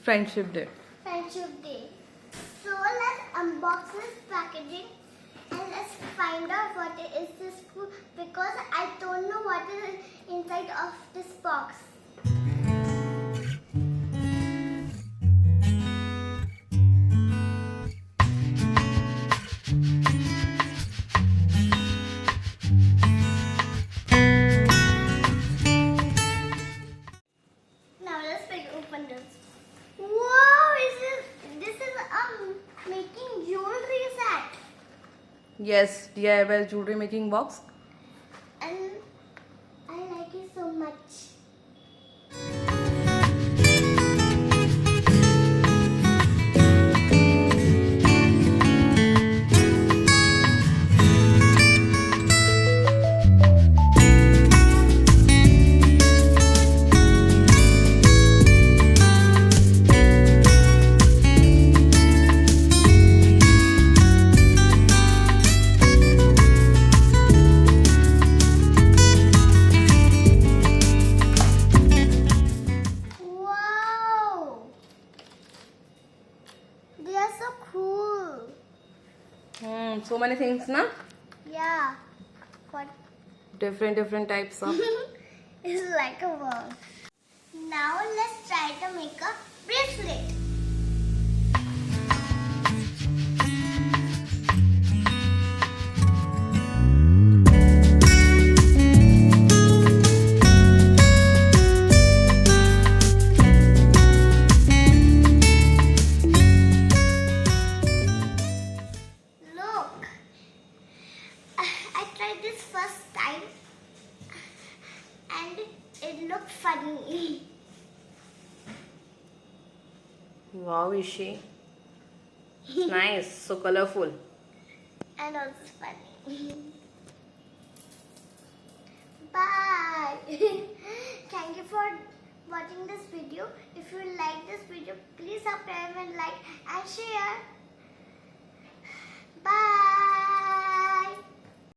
Friendship Day. Friendship Day. So let's unbox this packaging and let's find out what is this food, because I don't know what is inside of this box. Now let's open this. Wow, this is making jewelry set. Yes, DIY jewelry making box. And I like it so much. They are so cool. So many things, na? Yeah. What? Different types of. It's like a worm. Now let's try to make a bracelet. Look, I tried this first time and it looked funny. Wow, is she? Nice, so colorful. And also funny. Bye. Thank you for watching this video. If you like this video, please subscribe and like and share. Bye.